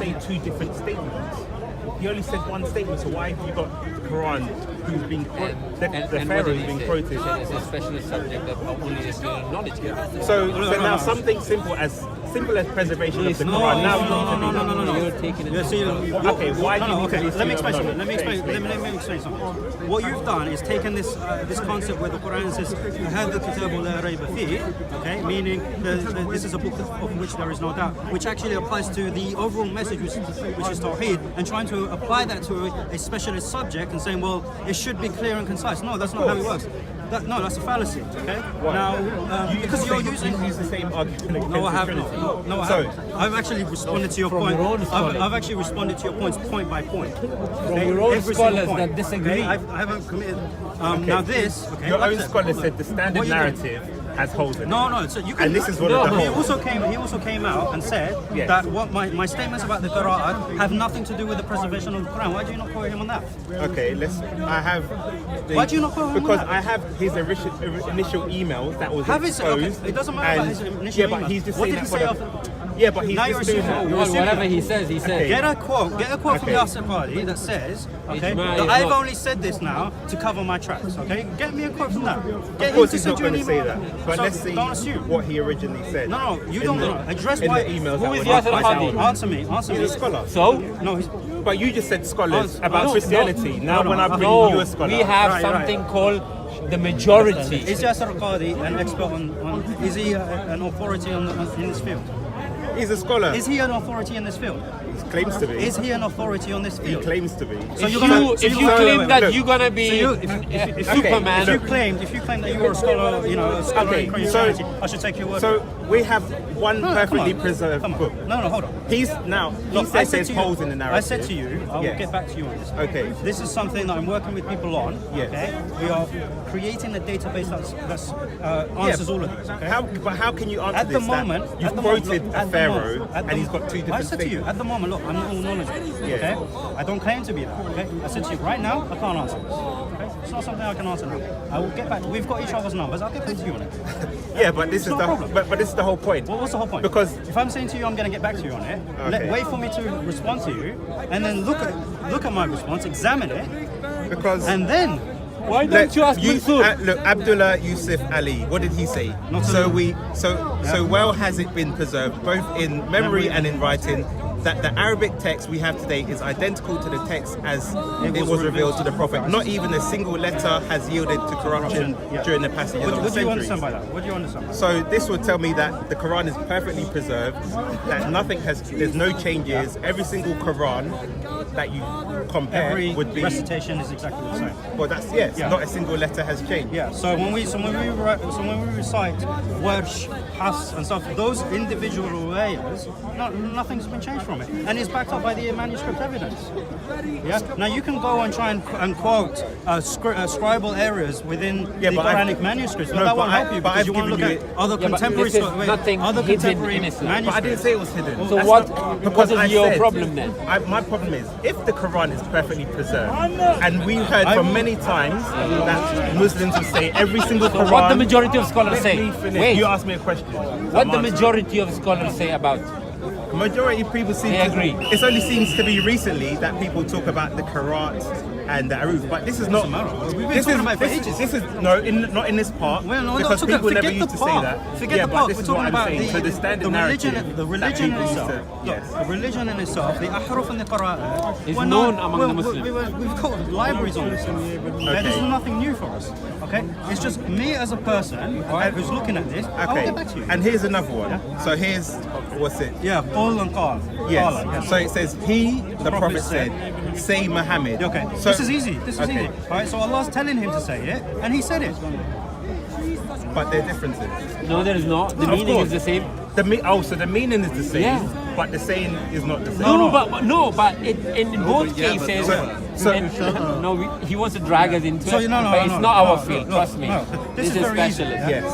say two different statements? He only said one statement, so why have you got the Quran who's being the Pharaoh is being quoted? It's a specialist subject of only Islamic knowledge. So now something simple as preservation of the Quran. Now you need to be. No. You're taking it. Okay, why do you need to? Let me explain something. Let me explain something. What you've done is taken this concept where the Quran says هذا الكتاب لا ريب فيه, okay, meaning this is a book of which there is no doubt, which actually applies to the overall message, which is Tawheed, and trying to apply that to a specialist subject and saying, well, it should be clear and concise. No, that's not how it works. That's a fallacy, okay? Why? Now, because you're using the same argument. No, I have not. No, I haven't. I've actually responded to your point. I've actually responded to your points point by point. From your own scholars that disagree. I haven't committed. Now this, okay. Your own scholar said the standard narrative has holes in it. No. So you can. And this is one of the holes. He also came out and said that what my statements about the Qur'an have nothing to do with the preservation of the Quran. Why do you not quote him on that? Okay, I have. Why do you not quote him on Because that? I have his initial email that was exposed. Okay, it doesn't matter about his initial email. But he's just what saying did he that say after? Yeah, but he's now just doing that. Whatever he says, he says. Okay. Get a quote from Yasser Qadi that says, okay, that I've only said this now to cover my tracks, okay? Get me a quote from that. Of course he's not going to say that. But let's see what he originally said. No, you don't know. Address why. The emails who is Yasser Qadi? Answer me. He's a scholar. So? No, but you just said scholars about Christianity. Now when I bring you a scholar. We have something called the majority. Is Yasser Qadi an expert on is he an authority in this field? He's a scholar. Is he an authority in this field? He claims to be. Is he an authority on this He field? claims to be. So if you claim that you're gonna be Superman, if you claim that you are a scholar, a scholar in Christianity, I should take your word. So we have one perfectly preserved book. No, hold on. He says there's holes in the narrative. I said to you, I will get back to you on this. Okay. This is something that I'm working with people on. Yes. Okay. We are creating a database that answers all of this. Okay. How can you answer at this? The moment, you've quoted a pharaoh, and he's got two different I said to you, at the moment, look, I'm not all knowledgeable. Okay. I don't claim to be that. Okay. I said to you, right now, I can't answer this. Okay. It's not something I can answer now. I will get back. We've got each other's numbers. I'll get back to you on it. Yeah, but this is but this is the whole point. What's the whole point? Because if I'm saying to you, I'm going to get back to you on it. Wait for me to respond to you, and then look at my response, examine it, and then. Why don't you ask Mansour? Look, Abdullah Yusuf Ali, what did he say? So well has it been preserved, both in memory and in writing, that the Arabic text we have today is identical to the text as it was revealed to the Prophet. Not even a single letter has yielded to corruption during the passage of the centuries. What do you understand by that? What do you understand by that? So this would tell me that the Quran is perfectly preserved, that there's no changes. Every single Quran that you compare would be recitation is exactly the same. Well, not a single letter has changed. Yeah. So when we recite Warsh, Hafs, and stuff, those individual layers, nothing's been changed from it, and it's backed up by the manuscript evidence. Yeah. Now you can go and try and quote scribal areas within the Quranic manuscripts, but that won't help you because you want to look at other contemporary manuscripts. But I didn't say it was hidden. So what is your problem then? My problem is, if the Quran is perfectly preserved, and we've heard from many times that Muslims will say every single Quran. So what the majority of scholars say? Wait, you asked me a question. What the majority of scholars say about? Majority of people seem to agree. It only seems to be recently that people talk about the Karat and the Aruf, but this is not. This is not in this part because people never used to say that. Forget the part. We're talking about the standard narrative. The religion itself. The religion in itself, the Ahruf and the Qur'an is known among the Muslims. We've got libraries on this stuff. This is nothing new for us. Okay, it's just me as a person, who's looking at this. I'll get back to you. And here's another one. So here's what's it? Yeah, Paul and Qal. Yes. So it says, the Prophet said, say Muhammad. Okay. So this is easy. Easy. Alright, so Allah's telling him to say it, and he said it. But there are differences. No, there is not. The meaning is the same. So the meaning is the same, but the saying is not the same. But in both cases. He wants to drag us into it, but it's not our field. Trust me. This is specialist. Yes.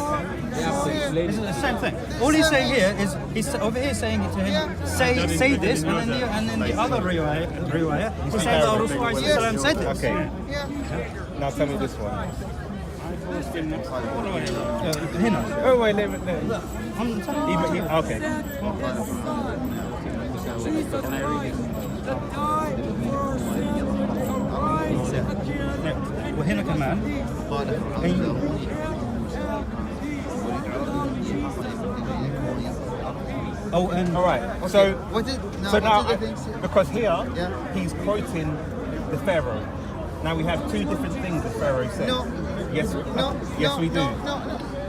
This is the same thing. All he's saying here is he's over here saying it to him. Say this, and then the other riwayah, he's saying that Rasulullah said this. Okay. Now tell me this one. Oh wait, okay. Can I read it? وهنا كمان Oh, and All right. Okay. So What is so now what is the things? because here Yeah. he's quoting the Pharaoh. Now we have two different things the Pharaoh said. No. Yes. No. Yes, no, we do. No.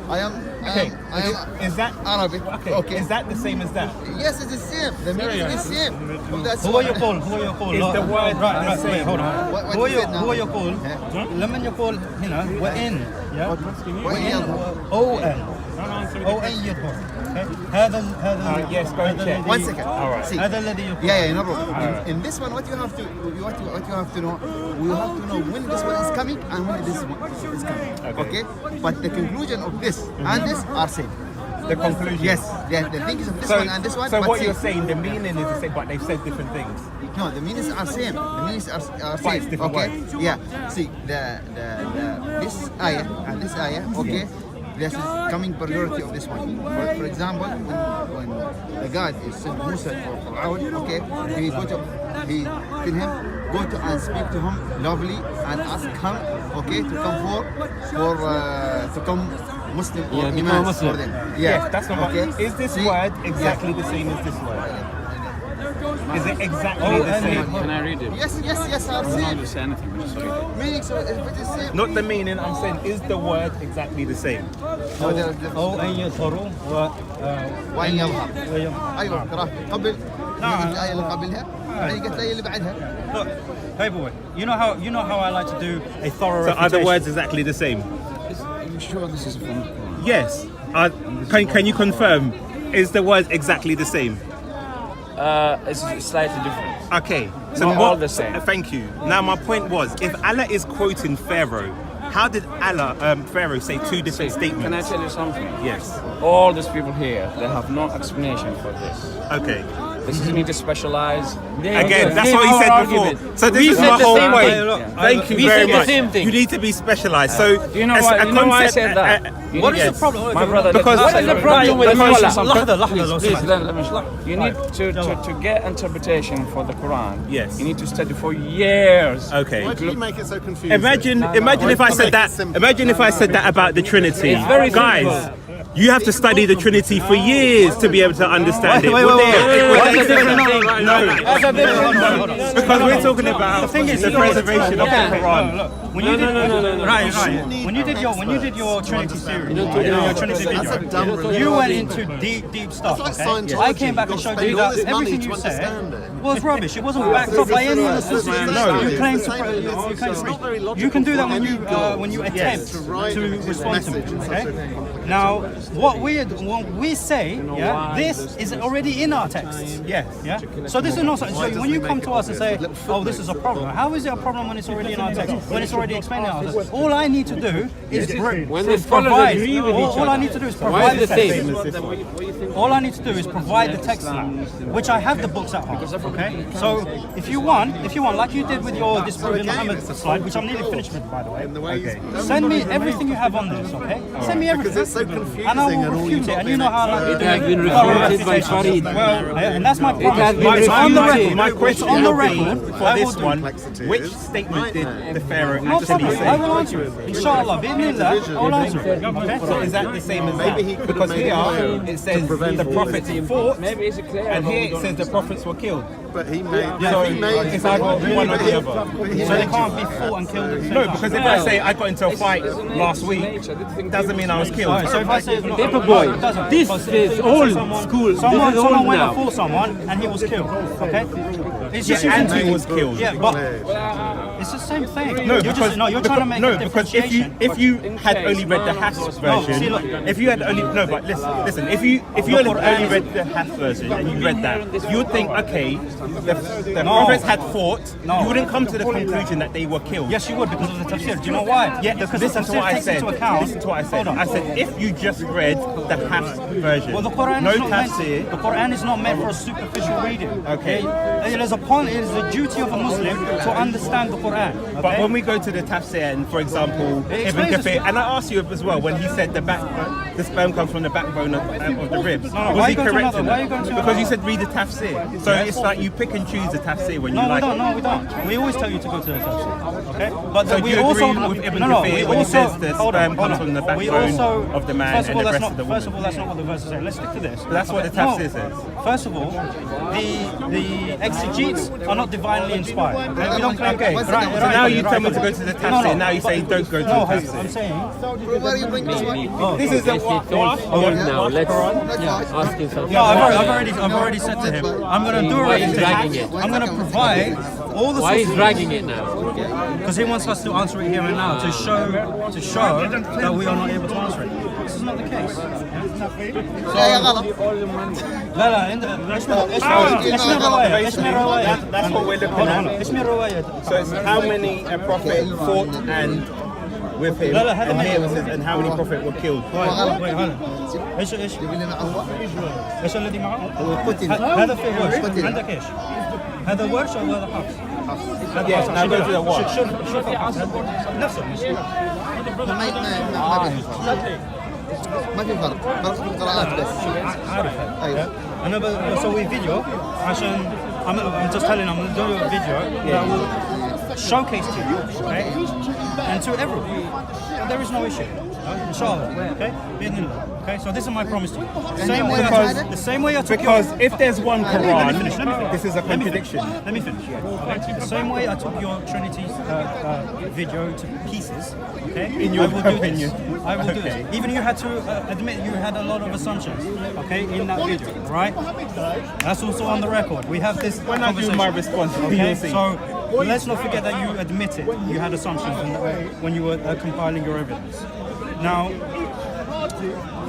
I am. Okay. I am Is that Arabic. okay? Is that the same as that? Yes, it's the same. The meaning is the same. That's هو يقول Is the word right, the same? hold on. What هو is it now? هو يقول لما يقول هنا وإن وإن ON ON يظهر هذا yes, go and check. One second. All right. See. هذا الذي يقول Yeah, no problem. In this one, what you have to know, we have to know when this one is coming and when this one is coming. Okay. But the conclusion of this and this are same. The conclusion. Yes. The things of this So, one and this one. so but what same. you're saying, the meaning is the same, but they've said different things. No, the meanings are same. The meanings are But same. it's different Okay. words. Yeah. See the this ayah and this ayah. Okay. This is coming priority of this one. For example, when the God is sent Musa for Fir'aun, okay, he tell him go to and speak to him lovely and ask him, okay, to come to come Muslim or Yeah, become Iman Muslim. for them. Yes, that's not okay. Is this See? word exactly the same as this word? Is it exactly the same? Can I read it? Yes, are I don't same. understand anything, but just read it. Meaning so if it is same. Not the meaning. I'm saying, is the word exactly the same? No, the ON يظهر وين يظهر. ايوه ترى قبل الايه اللي قبلها بعدين قلت الايه اللي بعدها. Look, Paperboy, you know how I like to do a thorough So are the refutation. words exactly the same? Are you sure this is from the Quran? Yes. Can you confirm? Is the word exactly the same? It's slightly different. Okay. So Not what, all the same. Thank you. Now my point was, if Allah is quoting Pharaoh, how did Pharaoh say two different statements? Can I tell you something? Yes. All these people here, they have no explanation for this. Okay. This is need to specialize. Again, that's what he said before. So this is my whole point. Thank you We very said the much. same thing. You need to be specialized. So Do you know why? You know why I said that? What is the problem? My brother, Because- what is the problem with because- Salah? لحظة لو Please, سمحت. let me you need to get interpretation for the Quran. Yes. You need to study for years. Okay. Why do you make it so confusing? Imagine if I said that. Imagine if I said that about the Trinity. It's very Guys, simple. you have to study the Trinity for years to be able to understand it. Wait. What's the difference? No, What's the difference? because we're talking about the preservation of the Quran. When you did right. When you did your Trinity series, your Trinity That's a dumb video, religion. you went into deep stuff. That's like Okay? Scientology. I came back and You've got showed to you spend all that this money everything to you said understand it. was rubbish. It wasn't backed up by any of the sources you claim to. You can do that when you attempt to respond to me. Okay? Now, what we say, this is already in our text. Yes. Yeah. So this is not. So when you come to us and say, "Oh, this is a problem," how is it a problem when it's already in our text? When it's already explained in our text? All I need to do is When the scholars provide. agree with each All I other. need to do is Why provide is the the text. same? All I need to do is provide the text now, which I have the books at home. Okay. So if you want, like you did with your Disproving Muhammad slide, which I'm nearly finished with, by the way. Okay. Send me everything you have on this. Okay. Send me everything. Because it's so confusing And I will and all refute you've it. got And you know how I like to It do has been thorough refuted by refutation. Farid. Well, and that's my promise. has been It's on the refuted. record. My question It's on the would be, record. for I will this do. one, complexities. which statement did the Pharaoh No actually problem. I say? will answer it. Inshallah. Bismillah. I will answer it. Okay. So is that the same as Maybe he that? could Because have made it here clear it says the prophets fought, Maybe it's clear. and here it says the prophets were killed. But he made. So he made. it's either one or the other. So they can't be fought and killed at the same No, time. because if I say I got into a fight last week, doesn't mean I was killed. Alright, so if I say Paperboy, it doesn't. this Because is if old someone- school. Someone This is old went now. and fought someone and he was killed. Okay. It's just Yeah, and using he was killed. Yeah, but it's the same thing. No, you're because you're trying to make no, a because differentiation. if you had only read the Hafs version, see, look. if you had only no, but listen, if you had only read the Hafs version and you read that, you would think, okay, the prophets had fought. No. You wouldn't come to the conclusion that they were killed. Yes, you would because of the tafsir. Do you know why? Yeah, because listen the to what tafsir I takes said. into account. Listen to what I said. Hold on. I said if you just read the Hafs version, Well, the Quran no is not meant. tafsir. The Quran is not meant for a superficial reading. Okay. It is the duty of a Muslim to understand the Quran. Okay? But when we go to the tafsir and, for example, It Ibn explains Kathir, this- and I asked you as well when he said the back. the sperm comes from the backbone of the ribs. why Was are he you going to correct another? in Why are you that? going to Because another? you said read the tafsir. So it's like you pick and choose the tafsir when you like it. No, we don't. We always tell you to go to the tafsir. Okay? But So do we you also agree with Ibn we Kathir when he also- says the hold on, sperm hold comes on. from the We backbone also- of the man first of and all, the that's breast of the First of all, woman? that's not what the verse is saying. Let's stick to this. That's what the tafsir says. First of all, the exegetes are not divinely inspired. Okay? We don't claim. Okay, so now you tell me to go to the tafsir. Now you say don't go to the No, tafsir. I'm saying. Where are you bringing this one? This is the It's all old now. Let's ask him something. No, I've already said to him, I'm going to do a Why is he dragging refutation. it? I'm going to provide all the Why is sources. dragging it now? Because he wants us to answer it here and now to show that we are not able to answer it. This is not the case. لا غلط. لا لا انت ايش من روايات That's what we're looking at. ايش من روايات So it's how many a prophet fought and with him, لا لا هذا and here it ما says, and how many prophet were killed. ايش يبي لنا هو ايش الذي معه؟ هو قتل. هذا في ورش قتل. عندك ايش؟ هذا ورش او هذا حفص؟ Yeah, now go to the watch. شوف نفسه ما في فرق في القراءات بس. عارف ايوه. انا بسوي فيديو عشان I'm just telling I'm doing a video that will showcase to you, okay, and to everyone. There is no issue. Inshallah, okay? Okay, so this is my promise to you. The same way I took Because your, if there's one let me Quran, finish. this is a contradiction. Let me finish. Okay? The same way I took your Trinity video to pieces, okay? In your I will do opinion. this. I will do Okay. this. Even you had to admit you had a lot of assumptions, okay, in that video, right? That's also on the record. We have this When I do conversation. my response, Okay, you'll see. so let's not forget that you admitted you had assumptions when you were compiling your evidence. Now,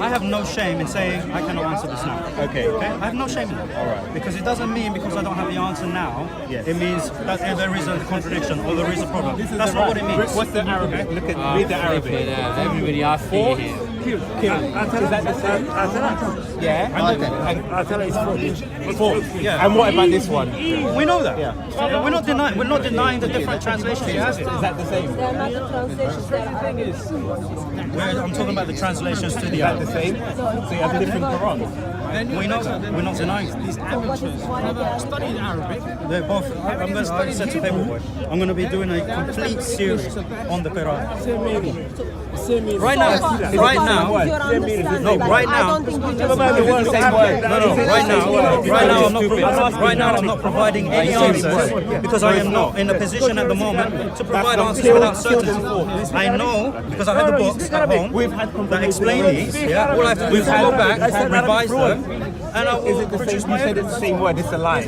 I have no shame in saying I cannot answer this now. Okay. I have no shame in that. All right. Because it doesn't mean because I don't have the answer now, Yes. it means that there is a contradiction or there is a problem. That's not what it means. What's the Arabic? Look at read the Arabic. Everybody asking here. Is that the same? Yeah. قاتل. Four. Yeah. And what about this one? We know that. Yeah. We're not denying the different translations. Is that the same? They're not the translations, they're I'm talking about the translations to the Is that the Arabic. same? So you have a different Quran. We know that. We're not denying it. Studied Arabic. They're both. I said to Paperboy, I'm going to be doing a complete series on the Quran. Right now, right now, no, right now. I don't think you just Right now, I'm not providing any answers because I am not in a position at the moment to provide answers without certainty. I know because I have the books at home that explain these. Yeah, all I have to do is go back, revise them, and I will produce my You said it's the same word. It's a lie.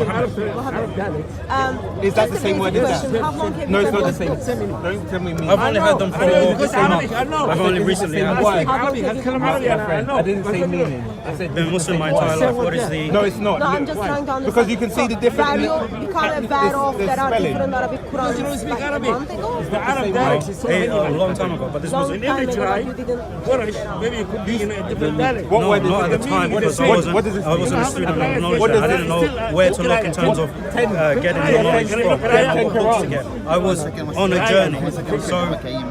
Is that the same word as that? No, it's not the same. Don't tell me. I've only had them for 3 months. I've only recently had them. Why? I didn't say meaning. I said Been Muslim my entire life. What is the? no, it's not. No, I'm just trying to understand. Because you can see the difference. You can't bear off the there are spelling. different Arabic Qurans like a month ago. A long time ago, but this was Long time ago, you didn't. What no, word is not at it? the time because What does it I wasn't a student of knowledge. What does I didn't know where to look in terms of getting the knowledge from, getting what books to get. I was on a journey. So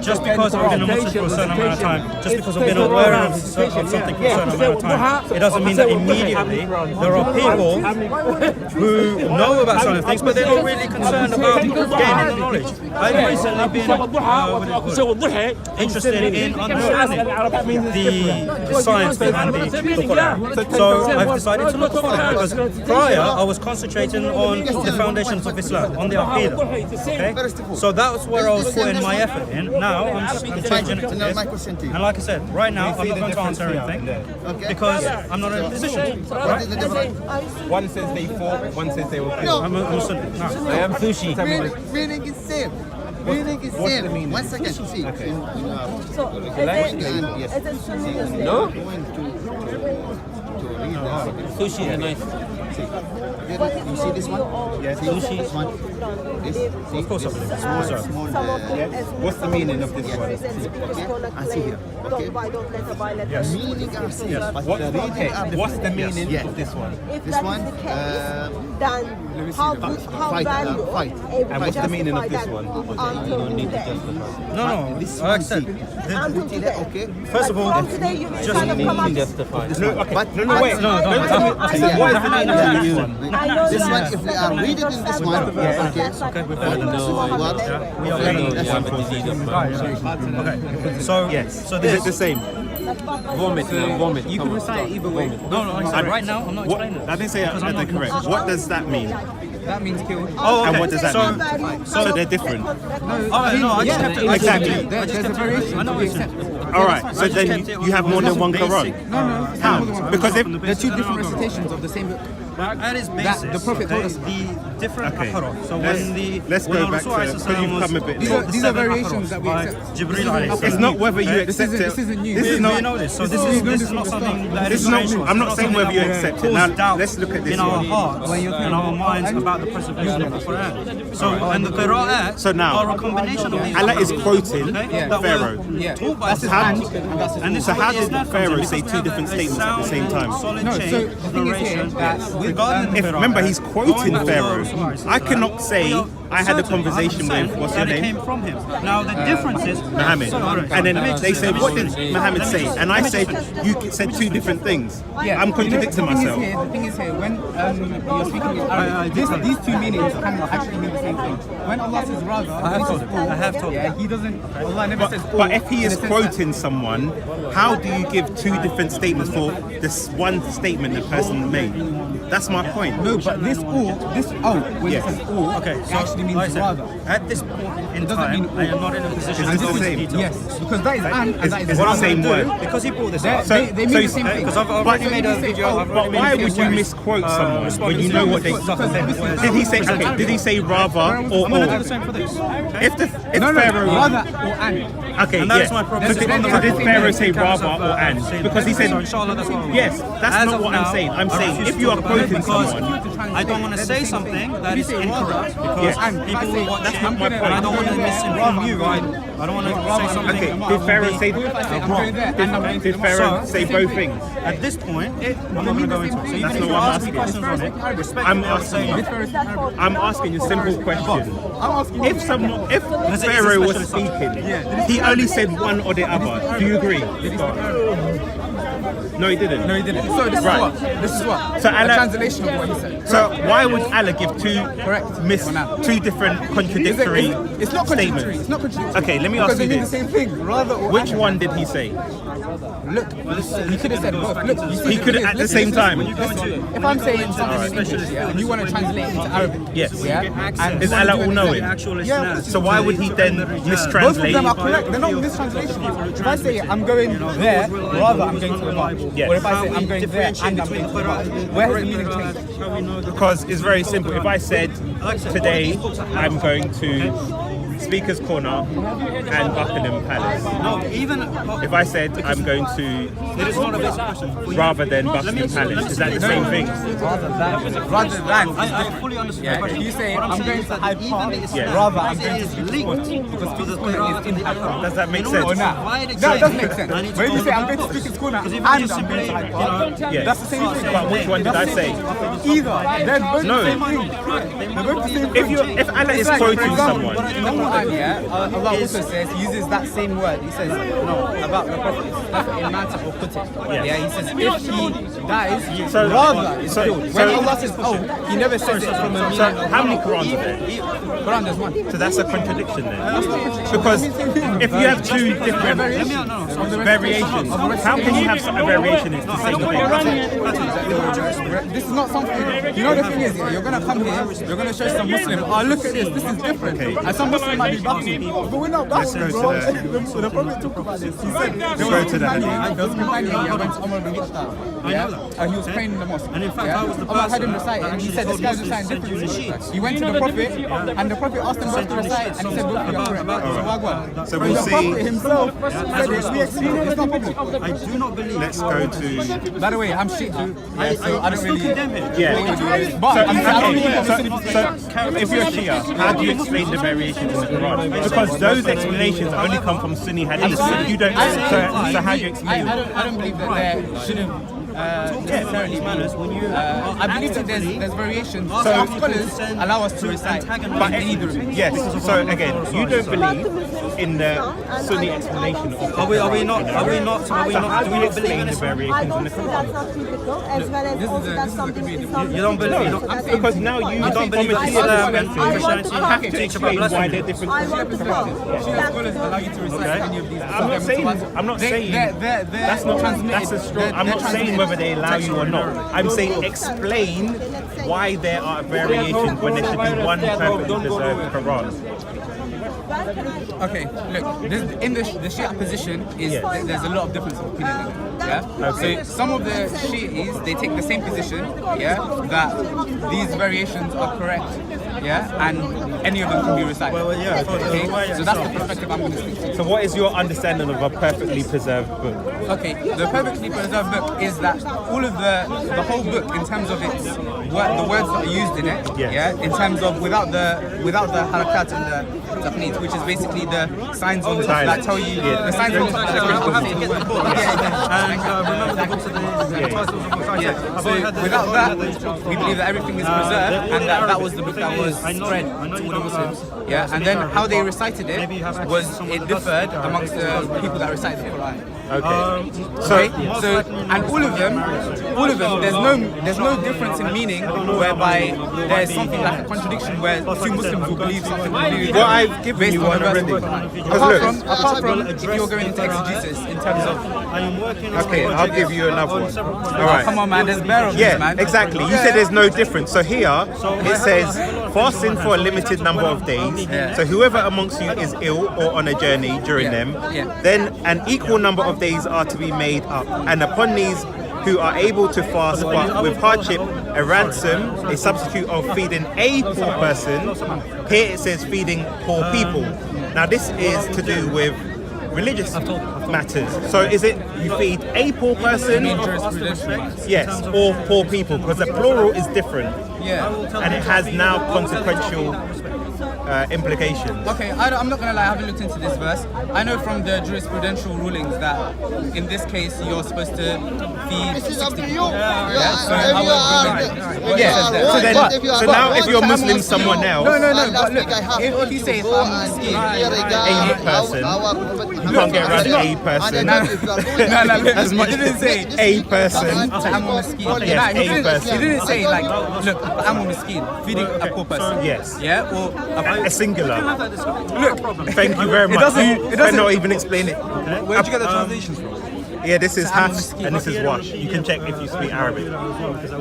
just because I've been a Muslim for a certain amount of time, just because I've been aware of something for a certain amount of time, it doesn't mean that immediately there are people who know about certain things, but they're not really concerned about gaining the knowledge. I've recently been interested in understanding the science behind the Quran. So I've decided to look for it because prior I was concentrating on the foundations of Islam, on the Aqidah. Okay? So that's where I was putting my effort in. Now I'm changing it to this. And like I said, right now I'm not going to answer anything because I'm not in a position. What is the difference? One says they fought, one says they were killed. I'm a Sunni. No. I am sushi. Meaning is same. Meaning is What's same. the meaning? 1 second. See. So, Yes. is it Sunni? No? Going to read the Arabic. Sushi is nice. see. You see this one? Yes. See this one? This? See? Of course I believe it. Small. What's the meaning of this one? I see here. Okay. The meaning are same, but the reading are What's the meaning Yes. of this one? This one, then how good, how fight, valuable fight. And what's the meaning of this one? No, this I one, accept. see. Okay. First of all, from today you will just kind of come up. But Wait. no. What is the meaning of this one? This one, if we are reading in this one, okay. This is what we are reading this one. Okay. So Yes. So Is this it the same? Vomit now, vomit. You can recite it either way. No, right now I'm not What, explaining. I didn't say they're correct. What does that mean? That means killed. Oh, okay. And what does that mean? So they're different. I just kept it. Exactly. I just kept it. I know what you said. All right. So then you have more than one Quran. No. How? Because if They're two different recitations of the same book. That is basic. the Prophet told us. The different Okay. ahara. So Let's go back to it, because you've come a bit late. These are variations that we accept. Jibril alayhi It's not whether you accept it. This isn't new. This is We not. know this. So This this is is not something that This is is not. strange. I'm not It's saying something whether you that will accept it. cause Now doubt let's look at this in our one. hearts and our minds about the preservation of the Quran. So and the qira'at So now, are a combination of these. Allah is quoting that were Pharaoh. taught by That's his Sahaba. hand, and that's his And this So is how what did Islam Pharaoh comes in. say Because two we different have a statements at the same sound, time? Solid No, chain so the thing is here narration that regarding If the remember, he's qira'at, quoting going back to Pharaoh. Rasulullah, I cannot say I had a conversation certain with what's your that it name, came from him. Now the difference is Muhammad, and then they said, "What did Muhammad say?" And I said, "You said two different things." Yeah, I'm contradicting myself. The thing is here, when you're speaking in Arabic, these two meanings can actually mean the same thing. When Allah says rather, I have told him. yeah, He doesn't. Allah never says. But if he is in the sense quoting someone, how do you give two different statements for this one statement the person made? That's my point. that- No, but this when Yes. it says all, Okay, it so actually like I means said, rather. at this point in doesn't time, mean I am not in a position Is to this go the into same? detail. Yes, because that is and Is that is it what the I'm same gonna do. word? Because he brought this They- up. they mean the same thing. Because I've already made a video. But why would you misquote someone when you know what they? Did he say? Okay, did he say rather or I'm going to do or? the same for this. If No, Pharaoh, rather or and. okay, And that yeah. is my problem. So did Pharaoh say rather or and? Because he said, Inshallah, that's what yes, that's As not of what I'm now, saying. I'm I saying refuse if to you are talk about it quoting because someone, I don't want to say something that is incorrect because Yes. people will watch That's it, not my and I point. don't want to misinform you. I don't want to say something. okay, did Pharaoh say? Did Pharaoh say both things? At this point, I'm not going to go into it. So even That's if not you what I'm ask me asking. questions on it, respect I'm what I'm saying. asking. I'm asking a simple question. I'm asking If Pharaoh was speaking, he only said one or the other. Do you agree? No, he didn't. No, he didn't. So this Right. is what. This is what. So a Allah- translation of what he said. So why would Allah give Correct. two different contradictory It's not contradictory. statements? It's not contradictory. Okay, let me Because ask you they mean this. the same thing. Rather or Which and. one did he say? Look, he could have said both. Look, you see, He could have at the same time. If I'm saying something in English, yeah, and you want to translate it into Arabic, Yes. yeah, and Is you wanna Allah do it all in knowing? Actual Yeah. isnad. So why would he then both of mistranslate? them are correct. They're not mistranslations. If I say I'm going there, rather I'm going to the bar. Yes. Or if I say I'm going there and I'm going to the bar, where has the meaning changed? Because it's very simple. If I said today I'm going to Speakers Corner and Buckingham Palace. No, even If I said I'm going to it is not a basic question. rather than Buckingham Palace, is that the same thing? Rather than. I fully understand the Yeah, question. if you say What I'm saying going is to that Hyde Park, Yeah. rather I'm going it to is Speakers linked Corner. because Because the Speakers Corner is in Hyde Park. Does that make In sense? order Or to not? provide No, it exactly does make sense. I need to But if go you say on I'm the going to books. Speakers Corner Because and if you I'm just going to simply, Hyde Park, Yeah. that's the same thing. But which one did I say? Either. They're both No. the same thing. They're both the same thing. If Allah is It's like, for quoting example, someone, in the Quran, yeah, Allah also says, he uses that same word. He says, no, about the Prophet, in matter or put it. Yeah, he says, if he dies, rather is killed. When Allah says, oh, he never says it from a meaning so of how many Qurans are there? Quran, there's one. So that's a contradiction then. Because if you have two different variations, how can you have a variation in the same thing? This is not something, you know the thing is, yeah, you're going to come here, you're going to show some Muslim, oh look at this is different. Okay. And some Muslim might be battling. But we're not battling, bro. The Prophet talked about this. He said there was a companion went to Umar bin Khattab. Yeah? And he was praying in the mosque. And in fact, I was the Allah had him person recite, and he said, this guy's reciting differently. He went to the Prophet, and the Prophet asked him both to recite, and he said, both of you are correct. So we'll The see. Prophet himself said it. We explain it. It's not a problem. I do not believe. Let's go to. By the way, I'm Shia, so I don't still really. condemn it. Yeah. But So, I don't okay, really. so if you're Shia, how do you explain the variations in the Quran? Because those explanations only come from Sunni hadith. You don't. So how do you explain it? I don't believe that there shouldn't necessarily manners when you. I believe that there's variations. So some scholars allow us to recite, but either of it. Yes. So again, you don't believe in the Sunni explanation of. Are we not? Do we not believe explain in the it? I variations in don't the think Quran? that's not typical, as well as also that's something is not. You don't believe? Because now you don't believe from a that Shia Islam and perspective, Christianity you have to teach about explain why blasphemy. they're different. I want to go. Shia scholars allow you to recite any of these. I'm not saying that's not that's a strong. I'm not saying whether they allow you or not. I'm saying explain why there are variations when there should be one perfectly preserved Quran. Okay, look, in the Shia position is there's a lot of difference of opinion in it. Yeah. So some of the Shi'is they take the same position, that these variations are correct, and any of them can be recited. Okay, so that's the perspective I'm going to stick to. So what is your understanding of a perfectly preserved book? Okay, the perfectly preserved book is that all of the whole book in terms of its the words that are used in it, in terms of without the harakat and the taqneet, which is basically the signs on top that tell you the signs on top that Remember the books of the So without that, we believe that everything is preserved, and that was the book that was spread to all the Muslims. And then how they recited it was it differed amongst the people that recited the Quran. Okay. So and all of them, there's no difference in meaning whereby there's something like a contradiction where two Muslims will believe something completely Well, different. I've given based you on one the verse already. of the Quran. Because Apart from if you're going into exegesis in terms of I am working. Okay, I'll give you another one. All right. come on man, there's bare of this, man. Exactly. You said there's no difference. So here it says fasting for a limited number of days. So whoever amongst you is ill or on a journey during them, then an equal number of days are to be made up. And upon these who are able to fast but with hardship, a ransom, a substitute of feeding a poor person. Here it says feeding poor people. Now this is to do with religious matters. So is it you feed a poor person? Yes, or poor people, because the plural is different. And it has now consequential implications. Okay, I'm not gonna lie, I haven't looked into this verse. I know from the jurisprudential rulings that in this case you're supposed to feed 60 people. So now if you're Muslim, someone else, No, but look, if you say if I'm a person, you can't get around a person. As much didn't say a person. Yes, a person. He didn't say like, look, I'm a miskin, feeding a poor person. Yes. Or a singular. Look, thank you very much. It doesn't not even explain it. Where'd you get the translations from? Yeah, this is Hafs and this is Wash. You can check if you speak Arabic.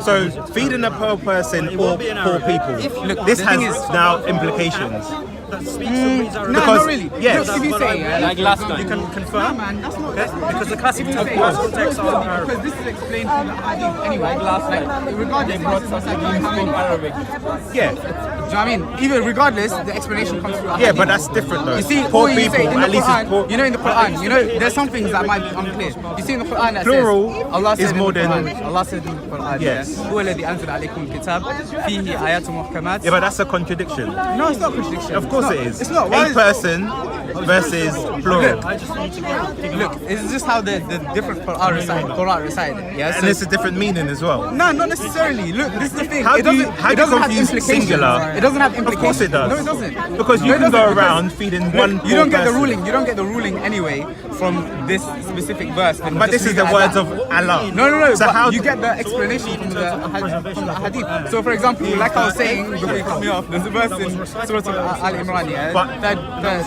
So feeding a poor person or poor people. Look, this has now implications. That speaks and reads Arabic. No, not really. Yes. Look, if you say like last time. You can confirm. No, man, that's not Because the classic texts are Arabic. because this is explained from the hadith anyway. Regardless, Arabic. Yeah. Do you know what I mean? Even regardless, the explanation comes through. Yeah, but that's different though. You see, poor you people, say in the at least Quran, it's poor. you know, in the Quran, there's some things that might be unclear. You see in the Quran that Plural says, Allah is said more in the than- Quran, Allah said in the Quran, Yes. هو الذي أنزل عليكم الكتاب فيه آيات محكمات. Yeah, but that's a contradiction. No, it's not a contradiction. Of course it is. It's not. A person versus plural. Look, it's just how the different Quran recited. Yeah, And it's a different meaning as well. No, not necessarily. Look, this is the thing. How it do you doesn't have confuse implications. singular? It doesn't have Of implications. course it does. No, it doesn't. Because you No, it can go doesn't, around because- feeding Look, one you poor don't get the person. ruling. You don't get the ruling anyway from this specific verse. And But just this is leave the it at words that. of Allah. No. So but how you get the explanation from the hadith. So, for example, like I was saying before you cut me off, there's a verse in Surah Al Imran,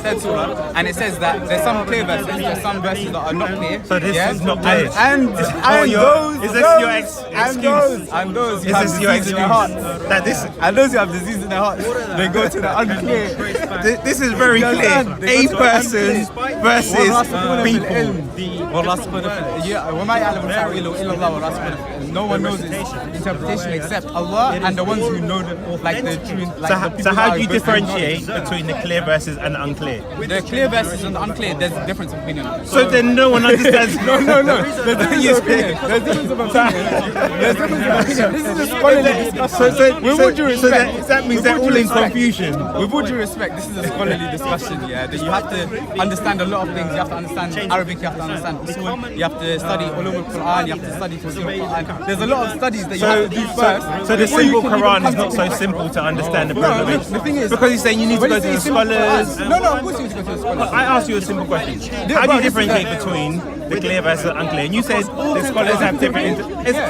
third surah, and it says that there's some clear verses, there's some verses that are not clear. So this is not clear. And Is those, this your excuse? and those who Is have this your disease in excuse? their heart, That this and those who have disease in their heart, they go to the unclear this is very clear. A person versus people. No one knows its interpretation except Allah and the ones who know the truth. So how do you differentiate between the clear verses and the unclear? The clear verses and the unclear, there's a difference of opinion. So then no one understands. No. There's difference of opinion. There's difference of opinion. There's difference of opinion. This is a scholarly discussion. With all due respect, that means they're all in confusion. With all due respect, this is a scholarly discussion. Yeah, that you have to understand a lot of things. You have to understand Arabic. You have to understand usul. You have to study ulum al-Quran. You have to study tafsir al-Quran. There's a lot of studies that you have to do first. So the simple Quran is not so simple to understand the problem. The thing is, because he's saying you need to go to the scholars. No, of course you need to go to the scholars. I asked you a simple question. How do you differentiate between the clear versus the unclear? And you said the scholars have different.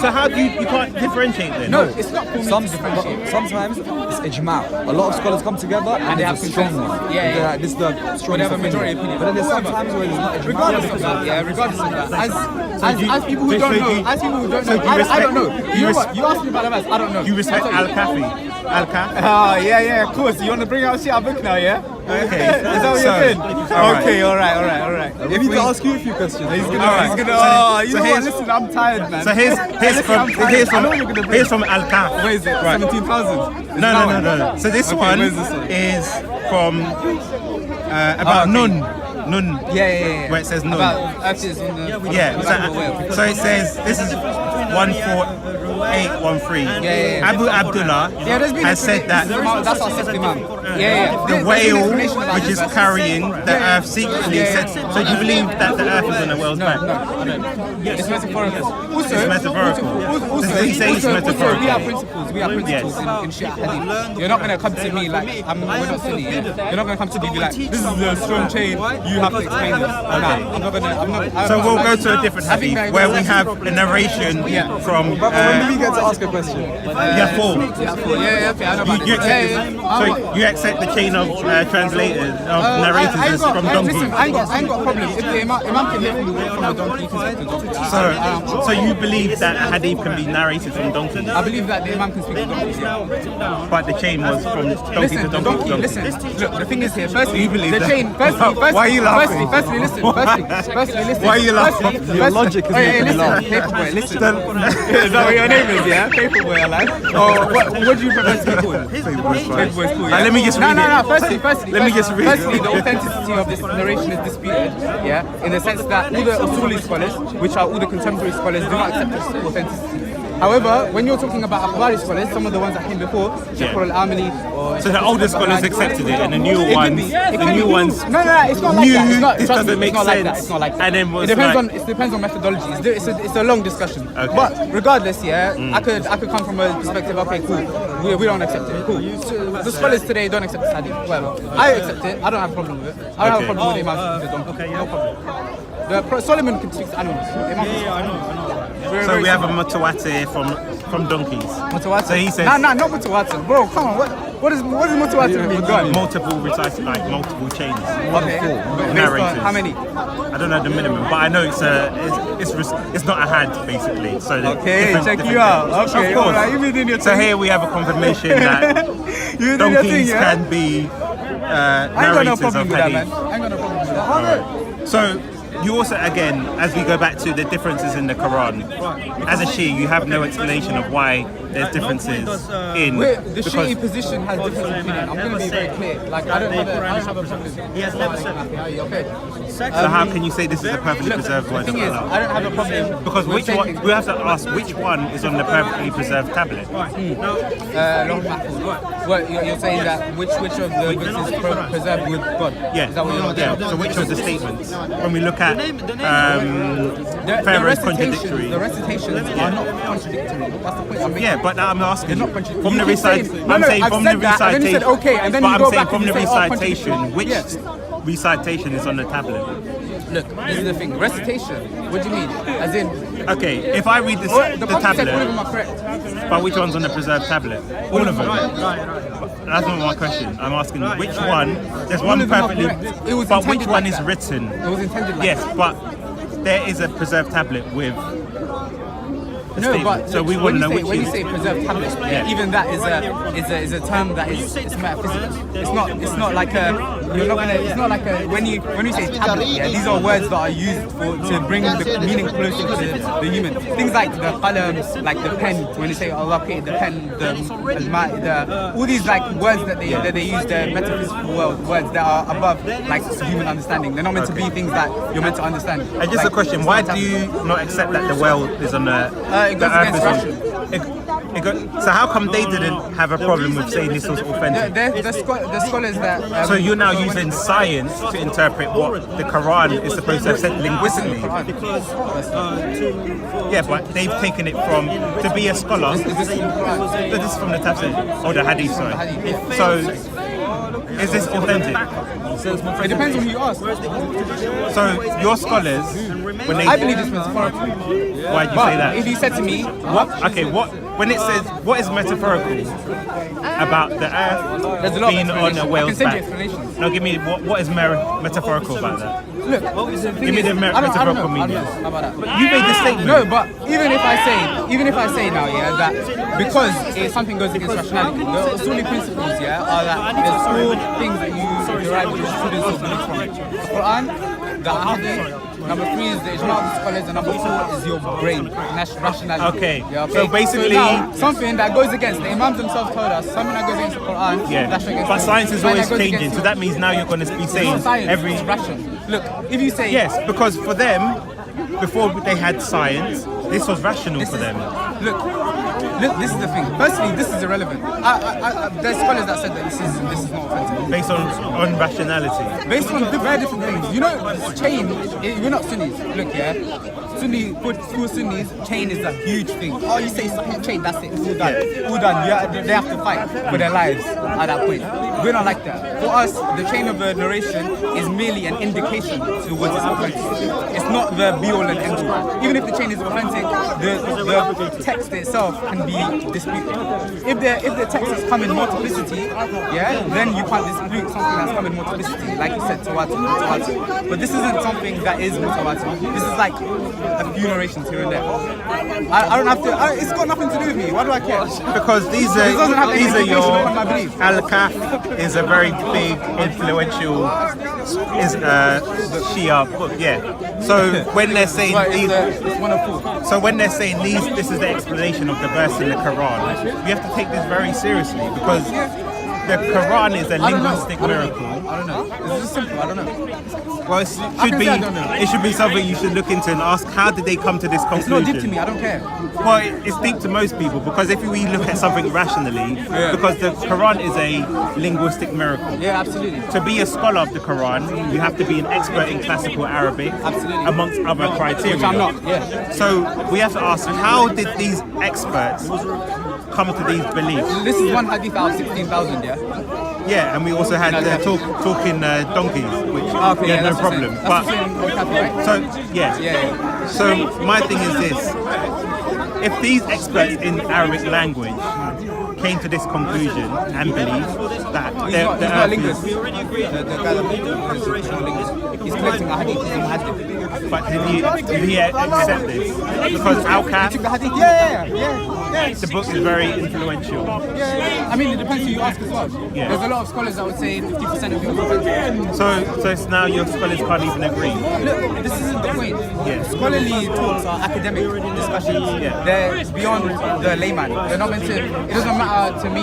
So how do you can't differentiate then? No, it's not for me to differentiate. Sometimes it's ijma'. A lot of scholars come together and they have it's a strong one. Yeah. This is the strongest majority opinion. But then there's sometimes where it's not ijma'. Regardless of that, as people who don't know, I don't know. You know what? You asked me about the verse, I don't know. You respect Al-Kafi? Al-Kaf? Oh, yeah, of course. You want to bring out shit book now, yeah? Okay. Is that what you're saying? Okay, all right. We need to ask you a few questions. He's gonna, you know what? Listen, I'm tired, man. So here's from Al-Kaf. Where is it? 17,000? No. So this one is from about Nun. Yeah. Where it says Nun. Yeah. So it says this is 14813. Yeah. Abu Abdullah has said that That's our sixth imam. Yeah. the whale which is carrying the earth secretly said. So you believe that the earth is on the whale's back? No, I don't. It's metaphorical. It's metaphorical. Does he say it's metaphorical? We have principles in Shia Hadith. You're not going to come to me like, we're not Sunni. You're not going to come to me and be like, this is a strong chain, you have to explain this. I'm not going to. So we'll go to a different hadith where we have a narration from. When we get to ask a question. Yeah, four. Yeah, okay, I know about You accept so you accept the chain of translators, of narrators is from donkey. Listen, I ain't got a problem. If the imam can hear from the donkey, he can speak to donkey. So you believe that a hadith can be narrated from donkey? I believe that the imam can speak to donkey. But the chain was from donkey to donkey. Listen, look, the thing is here, firstly, You believe the that? chain, firstly, Why are you laughing? Firstly, listen. Why are you laughing? Your logic is making me laugh. Paperboy, listen. Is that what your name is, yeah? Paperboy, I like. What do you prefer to be called? Paperboy's cool, yeah? Let me just read it. No, firstly, Let me just read it. Firstly, the authenticity of this narration is disputed, yeah? In the sense that all the Usuli scholars, which are all the contemporary scholars, do not accept this authenticity. However, when you're talking about Akhbari scholars, some of the ones that came before, Sheikh al-Amili, So the older scholars accepted it, and the newer ones, No, it's not like knew that. It's not, this trust me, doesn't make it's not like that. sense. It's not like that. And then was it depends like- on methodology. It's a long discussion. Okay. But regardless, yeah, I could come from a perspective. Okay, cool. We don't accept it. Cool. So the scholars today don't accept this hadith. Whatever. I accept it. I don't have a problem with it. I don't have a problem with the imam. Okay, no problem. Solomon can speak to animals. I know. So we have a mutawatir from donkeys. Mutawatir. So he says not mutawatir, bro. Come on, what does mutawatir mean? Go on. multiple recited, like multiple chains. Okay. Narrators. How many? I don't know the minimum, but I know it's not a had basically. So Okay, check you out. Okay, of course. alright, you been doing your So thing. here we have a confirmation that You doing your thing, donkeys yeah? can be I ain't got no narrators problem of with that, man. hadith. I ain't got no problem with that. So you also, again, as we go back to the differences in the Quran, as a Shia, you have no explanation of why there's differences in. The Shi'i position has different opinion. I'm going to be very clear. Like, I don't have a problem. He has never said that. Okay. So how can you say this is a perfectly preserved The word of thing is, Allah? I don't have a problem. Because with which one? taking- We have to ask which one is on the perfectly preserved tablet. Lawh Mahfuz. What you're saying that which of the books is preserved with God? Yeah. Is that what you're Yeah. So which of the statements? When we look at Pharaoh's contradictory. The recitations are not contradictory. That's the point I'm making. Yeah, but I'm asking They're not contradictory. from the You keep saying- recitation. No, I'm saying I've from said the that, and then you recitation. said okay, and then but you I'm go saying back from and the you say, oh, recitation, which Yeah. recitation is on the tablet? Look, this is the thing. Recitation. What do you mean? As in, Okay, if I read the the Prophet said all of them tablet, are correct. but which one's on the preserved tablet? All of them. That's not my question. I'm asking which one. There's one of them are perfectly, correct. It was but which intended one like is that. written? It was intended like Yes, that. but there is a preserved tablet with No, but so we when wouldn't know you say which when you is. say preserved tablets, even that is a term that is metaphysical. It's not like a you're not gonna. It's not like a when you say tablet. Yeah, these are words that are used to bring the meaning closer to the human. Things like the qalam, like the pen. When you say Allah created the pen, all these like words that they use, the metaphysical words that are above like human understanding. They're not meant to be things that you're meant to understand. And just a question: why do you not accept that the world is on the it goes against Russian. So how come they didn't have a problem with saying this was authentic? The scholars that So you're now using science to interpret what the Quran is supposed to have said linguistically. Because Yeah, but they've taken it from to be a scholar. This is from the tafsir or the hadith, sorry. So is this authentic? it depends on who you ask. So your scholars, when they I believe it's metaphorical. why'd you But say that? if you said to me, What? Okay, what? When it says what is metaphorical about the earth There's a lot of being on a explanations. I can whale's send you back? explanations. No, give me what is metaphorical about that? look, Give me the metaphorical meaning. How about that? You made this statement. No, but even if I say now, yeah, that because something goes against rationality, the Sunni principles, yeah, are that there's all things that you derive jurisprudence from. The Quran, the Hadith. Number 3 is the ijma of the scholars, and number 4 is your brain, rationality. Okay. Yeah, So basically, now, something that goes against the Imams themselves told us, something that goes against the Quran, yeah. that's against But the- science is something always that goes changing, against so that means now you're going to be it's saying not science, every. it's rational. Look, if you say Yes, because for them, before they had science, this was rational for them. Look, this is the thing. Firstly, this is irrelevant. There's scholars that said that this is not authentic. Based on rationality. Based on very different things. You know, chain, we're not Sunnis. Look, yeah. Sunni, for Sunnis, chain is a huge thing. Oh, you say chain, that's it. It's all done. All done. Yeah, they have to fight for their lives at that point. We're not like that. For us, the chain of the narration is merely an indication towards its authenticity. It's not the be-all and end-all. Even if the chain is authentic, the text itself can be disputed. If the text has come in multiplicity, yeah, then you can't dispute something that's come in multiplicity. Like you said, mutawatir. But this isn't something that is mutawatir. This is like a few narrations here and there. I don't have to. It's got nothing to do with me. Why do I care? Because these doesn't have are any your implication on my belief. Al-Kahf is a very big influential Shia book, yeah. So when they're saying It's one of 4. so when they're saying this is the explanation of the verse in the Quran, we have to take this very seriously because the Quran is a linguistic miracle. I don't know. It's just simple. I don't know. Well, it should be something you should look into and ask how did they come to this It's conclusion? not deep to me. I don't care. Well, it's deep to most people because if we look at something rationally, because the Quran is a linguistic miracle. Yeah, absolutely. To be a scholar of the Quran, you have to be an expert in classical Arabic, Absolutely. amongst other criteria. Which I'm not. Yeah. So we have to ask, how did these experts come to these beliefs? This is one hadith out of 16,000. Yeah. Yeah, and we also had talking donkeys, which Okay, yeah, no that's the problem. same. That's But the same with Catholic, right? so yeah. Yeah. So my thing is this: if these experts in Arabic language came to this conclusion and believe that He's the not a earth linguist. is, The guy that is not a linguist. He's collecting a hadith. He's a muhaddith. but did he accept this? Because Al-Kahf, The hadith. Yeah. the book is very influential. Yeah. I mean, it depends who you ask as well. Yeah. There's a lot of scholars that would say 50% of it was authentic. So it's now your scholars can't even agree. Look, this isn't the point. Yeah. Scholarly talks are academic discussions. Yeah. They're beyond the layman. They're not meant to. It doesn't matter to me,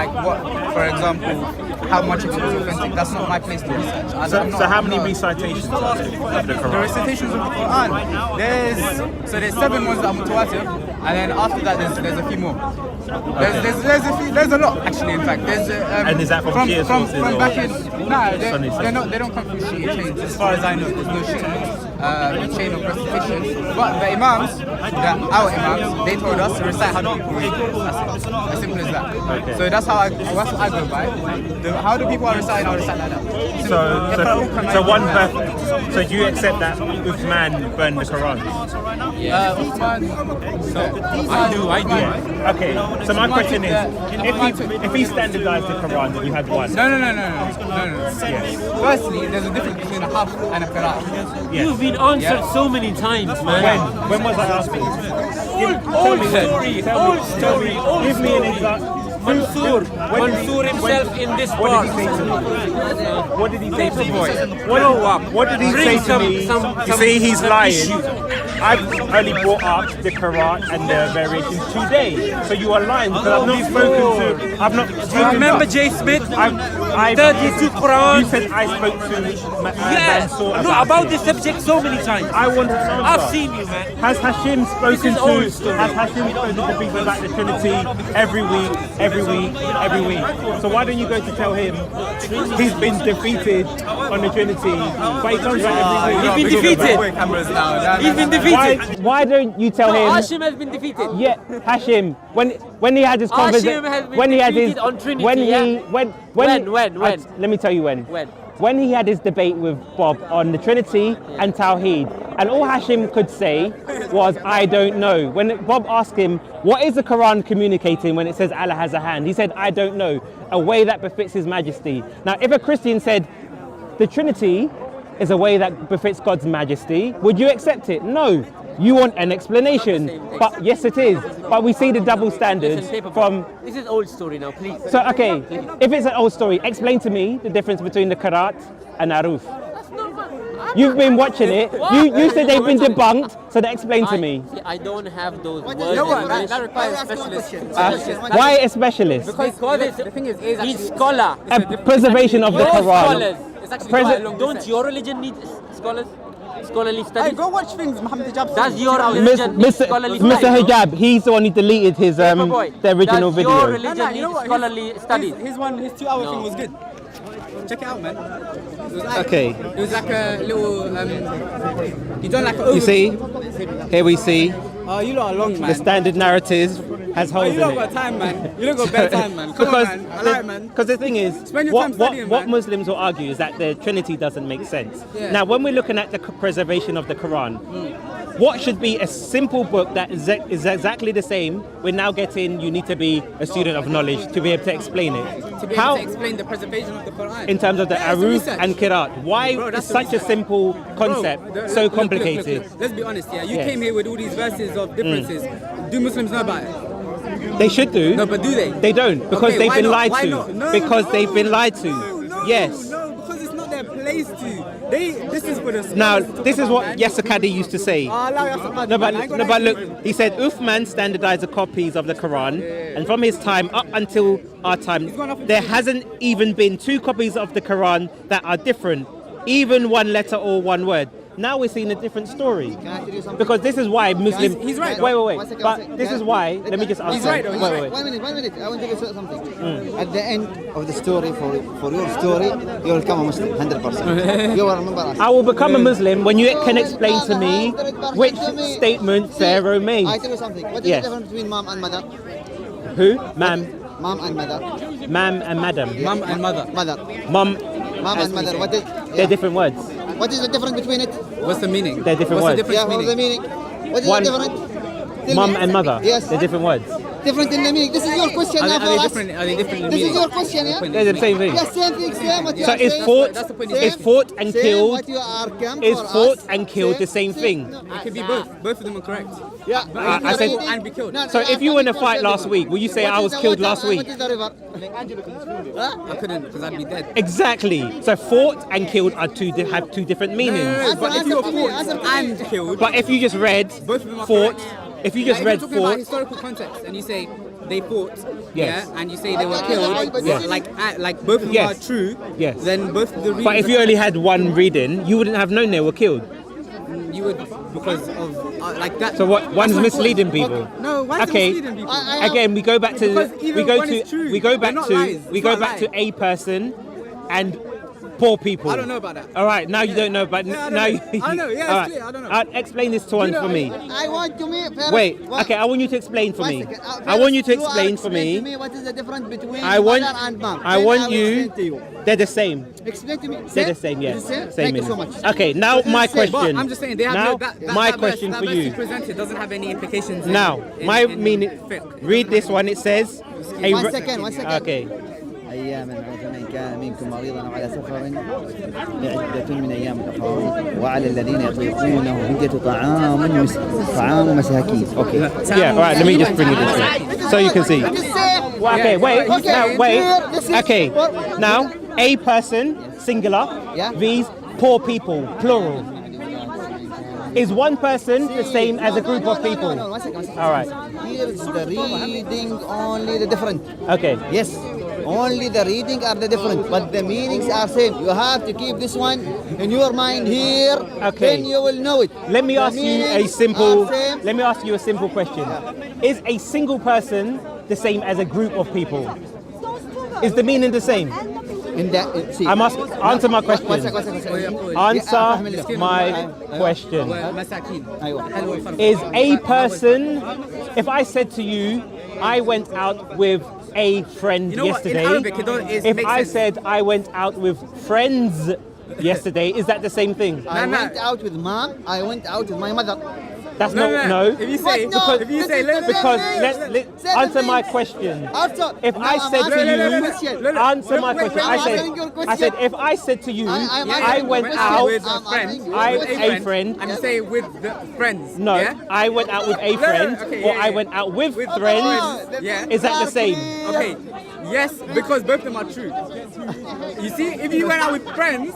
like what, for example, how much of it was authentic. That's not my place to research. So how many recitations of the The Quran? recitations of the Quran. There's 7 ones that are mutawatir, and then after that there's a few more. There's a lot actually. In fact, there's And is that from Shia sources from or back in? Nah, Sunni they don't come from Shia chains. As far as I know, there's no Shia chain of recitation. But the imams, our imams, they told us to recite how the people read. That's it. As simple as that. Okay. So that's what I go by. How do people are reciting? I'll recite like that. So one person. So do you accept that Uthman burned the Quran? I do. Okay. So my question is, if he standardized the Quran, then you had one. No. Firstly, there's a difference between a half and a qira'ah. Yes. You've been answered so many times, man. When was I asking? Give me an example. Mansoor himself in this part. What did he say to me? What did he say to me? You see, he's lying. I've only brought up the Quran and the variations today. So you are lying because I've not spoken to. I've not. Do you remember Jay Smith? I 32 Quran. You said I spoke to Mansour about this subject so many times. I want to know. I've seen you, man. Has Hashim spoken to people about the Trinity every week? So why don't you go to tell him he's been defeated on the Trinity? But he comes back every week. He's been defeated. He's been defeated. Why don't you tell him? Hashim has been defeated. Yeah, Hashim. When he had his conversation, when he had his on Trinity, when let me tell you when. When he had his debate with Bob on the Trinity and Tawheed, and all Hashim could say was, I don't know. When Bob asked him, what is the Quran communicating when it says Allah has a hand? He said, I don't know, a way that befits His Majesty. Now, if a Christian said, the Trinity is a way that befits God's Majesty, would you accept it? No. You want an explanation, but yes it is. But we see the double standards from... This is old story now, please. So, okay, if it's an old story, explain to me the difference between the Qiraat and Aruf. You've been watching it. You said they've been debunked, so explain to me. I don't have those words. That requires specialists. Why a specialist? Because the thing is he's scholar. A preservation of the Quran. Don't your religion need scholars? Scholarly studies? Hey, go watch things Muhammad Hijab. That's your religion. Mr. Hijab, he's the one who deleted his the original video. Your religion needs scholarly studies. His 2-hour thing was good. Check it out, man. Okay. It was like a little you done like a You see? Here we see. Oh, you lot are long, man. The standard narrative has holes in it. You don't got time, man. You don't got better time, man. Come on, man. I like, man. Because the thing is, what man. Muslims will argue is that the Trinity doesn't make sense. Yeah. Now, when we're looking at the preservation of the Quran, what should be a simple book that is exactly the same, we're now getting, you need to be a student of knowledge to be able to explain it. To be able to explain the preservation of the Quran. In terms of the Aruf and Qiraat. Why is such a simple concept so complicated? Look. Let's be honest, yeah. You came here with all these verses of differences. Do Muslims know about it? They should do. No, but do they? They don't, because they've been lied to. No, because they've been lied to. Yes. No, because it's not their place to. This is for the scholars. Now, this is what Yasakadi used to say. No, but look, he said Uthman standardized the copies of the Quran, and from his time up until our time, there hasn't even been 2 copies of the Quran that are different, even one letter or one word. Now we're seeing a different story. Because this is why Muslims... He's right. Wait. But this is why... Let me just ask. He's right. Wait. 1 minute. I want to say something. At the end of the story, for your story, you will become a Muslim, 100%. You will remember us. I will become a Muslim when you can explain to me which statement Pharaoh made. I tell you something. What is the difference between mom and mother? Who? Ma'am. Mom and mother. Ma'am and madam. Mum and mother. Mom and mother. What is? They're different words. What is the difference between it? What's the meaning? They're different words. What's the meaning? What is the difference? Mum and mother. Yes. They're different words. Different in the meaning. This is your question now for us. Are they different in the This meaning? is your question, yeah? They're the same thing. Yes, same thing, same what you So are is saying. fought and killed. What you are come Is for fought us, and killed the same thing? It could be both. Both of them are correct. Yeah. I said. And be killed. So if you were in a fight last week, will you say I was killed last week? What is the river? I couldn't because I'd be dead. Exactly. So fought and killed are have 2 different meanings. But if you're fought and killed, But if you just read both of them are fought, correct. if you just If read you're talking about fought, historical context and you say they fought, Yes. yeah, and you say they were killed, Yes. like both of them Yes. are true, Yes. then both of the readings but if you only had one reading, you wouldn't have known they were killed. you would because of like that. So what? One's misleading people. No, why is it Okay. misleading people? Again, we go back to Because either one is true. we go back They're not to lies. we It's go not a back to lie. a person and poor people. I don't know about that. All right, now you don't know, but Yeah, I don't now know. you. I don't know. Yeah, it's all right. clear. I don't know. Explain this to one for me. I want to me. Wait. Okay, I want you to explain for me. I want you to explain for me. What is the difference between I want. mother and mom? I Then want will you. explain to you. They're the same. Explain to me. They're the same. Yes. Is it same? Same Thank you so meaning. much. Okay. Now my This is same. question. But I'm just saying they have now that question verse, for that verse you. presented doesn't have any implications. Now, in meaning. fiqh. Read this one. It says. One second. Okay. أياما فمن كان منكم مريضا أو على سفر لعدة من أيام أخرى وعلى الذين يطيقونه فدية طعام مساكين. Okay. Yeah. All right. Let me just bring it this way so you can see. Well, okay. Wait. Now, wait. Okay. Now, a person, singular. These poor people, plural. Is one person the same as a group of people? No, 1 second. All right. Here's the reading, only the different. Okay. Yes, only the reading are the different, but the meanings are same. You have to keep this one in your mind here. Okay. Then you will know it. Let me ask you a simple. Same. Let me ask you a simple question. Is a single person the same as a group of people? Is the meaning the same? In that, see, I must answer my question. One second. Answer my question. Is a person, if I said to you, I went out with a friend yesterday, if I said I went out with friends yesterday, is that the same thing? I went out with mom, I went out with my mother. That's no. If you say, because let's answer my question. If I said to you, answer my question. I said if I said to you, I went out with a friend. And you say with the friends. No, I went out with a friend, or I went out with friends. Is that the same? Okay. Yes, because both of them are true. You see, if you went out with friends,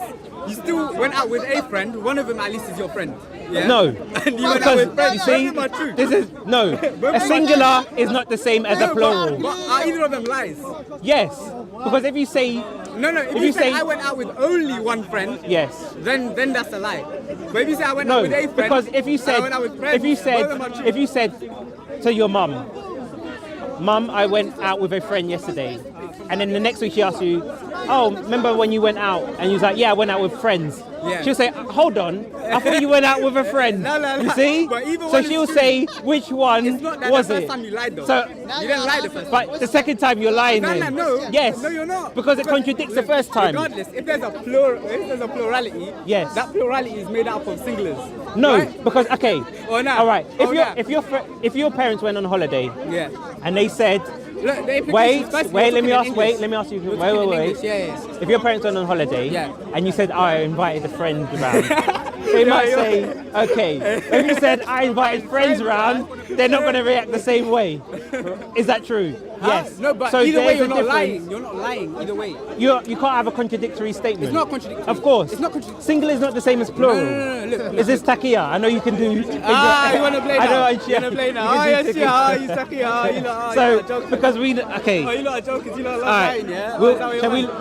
you still went out with a friend. One of them at least is your friend. Yeah? No, and you went out with friends. you see, both of them are true. this is no. A singular is not the same as a plural. But are either of them lies? Yes, because if you say if you say I went out with only one friend, yes, then that's a lie. But if you say I went out with a friend, because if you said I went out with friends, if you said to your mum, I went out with a friend yesterday, and then the next week she asks you, oh, remember when you went out? And you was like, yeah, I went out with friends. Yeah. She'll say, hold on, I thought you went out with a friend. No. You see? So she'll say, which one it's not that was the it? first time you lied though. So, you didn't lie the first time. but the second time you're lying then. No. Yes. No, you're not. Because it contradicts the first time. Regardless, if there's a plurality, yes, that plurality is made up of singulars. No, right? because okay. Or not. All right. If your parents went on holiday, and they said, look, wait, let me ask you. Wait. Yeah. If your parents went on holiday, and you said, oh, I invited a friend around, they might say, okay. If you said, I invited friends around, they're not going to react the same way. Is that true? Yes. No, but so either way, you're a not lying. You're not lying either way. You can't have a contradictory statement. It's not contradictory. Of course. It's not contradictory. Singular is not the same as plural. No. Look. Is this takia? I know you can do. You want to play now? I know. You want to play now? Oh, yes, yeah. You takia. So, because we, okay. Oh, you lot are joking. You lot are lying, yeah?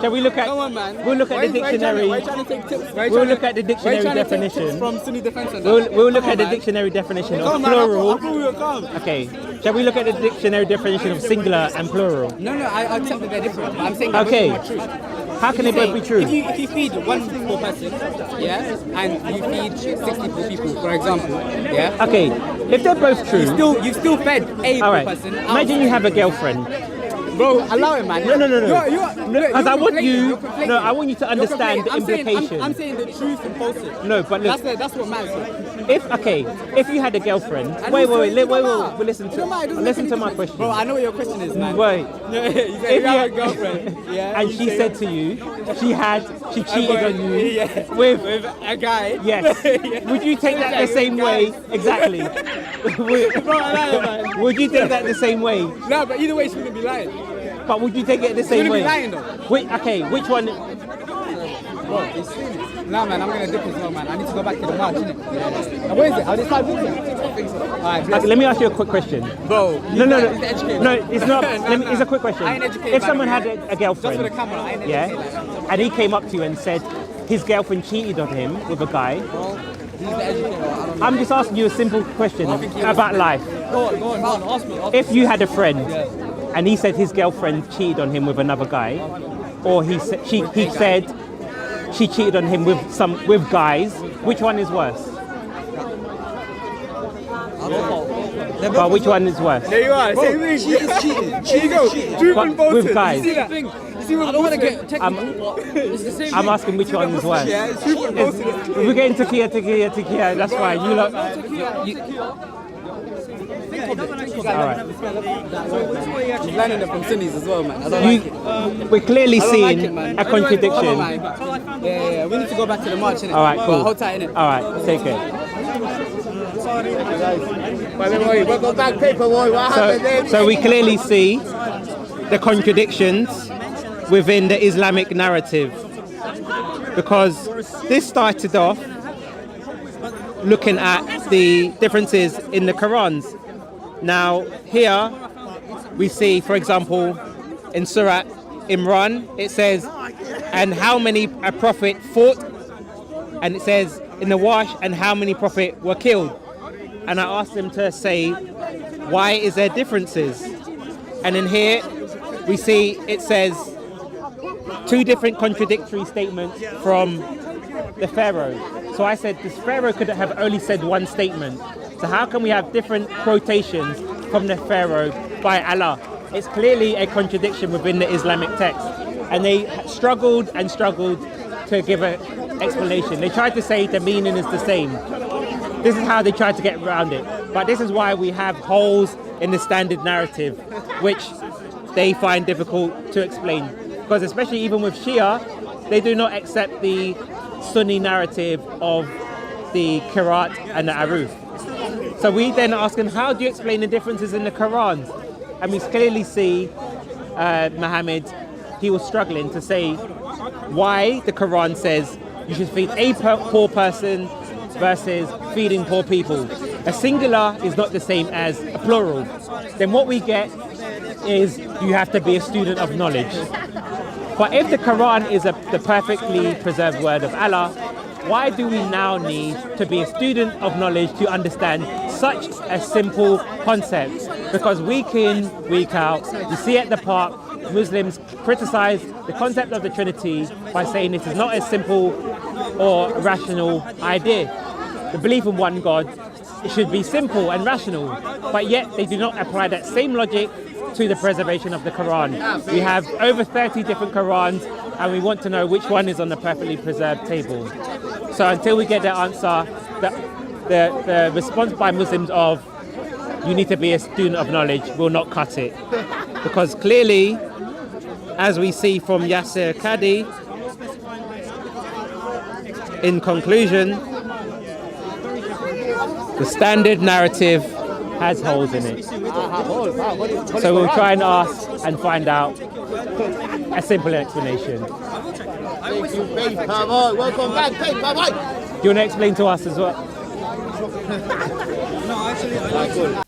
Shall we look at? Come on, man. We'll look at the dictionary. Why are you trying to take tips? We'll look at the dictionary definition. From Sunni defense. We'll look at the dictionary definition of plural. I thought we were calm. Okay. Shall we look at the dictionary definition of singular and plural? No, I accept that they're different. But I'm saying okay. Both are true. How can they both be true? If you feed one poor person, and you feed 60 poor people, for example, Okay. If they're both true, you still fed a poor person. Imagine you have a girlfriend. Bro, allow it, man. No. Because I want you. No, I want you to understand the implication. I'm saying the truth and falsehood. No, but look. That's what matters. If you had a girlfriend. Wait. Listen to my question. Bro, I know what your question is, man. Wait. If you have a girlfriend, and she said to you, she cheated on you with a guy. Yes. Would you take that the same way? Exactly. Would you take that the same way? No, but either way, she wouldn't be lying. But would you take it the same way? Be lying, though. Which one? Nah, man, I'm gonna dip as well, man. I need to go back to the march, innit? Where is it? I'll just start moving. Alright, let me ask you a quick question. Bro. No, it's not. It's a quick question. I ain't educated. If someone had a girlfriend, just for the camera, I ain't educated. And he came up to you and said his girlfriend cheated on him with a guy. Well, he's the educator. I'm just asking you a simple question about life. Go on, ask me. If you had a friend, and he said his girlfriend cheated on him with another guy, or he said she cheated on him with guys, which one is worse? But which one is worse? There you are, same thing. She is cheating. There you go. Truth and falsehood. With guys. You see that thing? I don't want to get technical, but it's the same I'm asking which one is worse. Yeah, it's truth and falsehood. We're getting tequila. That's fine. You lot. of it. Think of it. All right. He's learning it from Sunnis as well, man. I don't like it. We're clearly I don't seeing like it, man. a contradiction. Come on, man. Yeah. We need to go back to the march, innit? All right, cool. Hold tight, innit? All right, take care. Welcome back, Paperboy. What happened there? So we clearly see the contradictions within the Islamic narrative, because this started off looking at the differences in the Qurans. Now here we see, for example, in Surah Imran, it says, and how many a prophet fought, and it says in the Wash, and how many prophet were killed. And I asked them to say, why is there differences? And in here we see it says two different contradictory statements from the Pharaoh. So I said, this Pharaoh could have only said one statement. So how can we have different quotations from the Pharaoh by Allah? It's clearly a contradiction within the Islamic text. And they struggled and struggled to give an explanation. They tried to say the meaning is the same. This is how they tried to get around it. But this is why we have holes in the standard narrative, which they find difficult to explain. Because especially even with Shia, they do not accept the Sunni narrative of the Qiraat and the Aruf. So we then ask them, how do you explain the differences in the Quran? And we clearly see Muhammad, he was struggling to say why the Quran says you should feed a poor person versus feeding poor people. A singular is not the same as a plural. Then what we get is you have to be a student of knowledge. But if the Quran is the perfectly preserved word of Allah, why do we now need to be a student of knowledge to understand such a simple concept? Because week in, week out, you see at the park, Muslims criticize the concept of the Trinity by saying it is not a simple or rational idea. The belief in one God, it should be simple and rational, but yet they do not apply that same logic to the preservation of the Quran. We have over 30 different Qurans, and we want to know which one is on the perfectly preserved table. So until we get the answer, the response by Muslims of you need to be a student of knowledge will not cut it. Because clearly, as we see from Yasser Qadi, in conclusion, the standard narrative has holes in it. So we'll try and ask and find out a simple explanation. Welcome back, Paperboy. Do you want to explain to us as well? No, actually, I like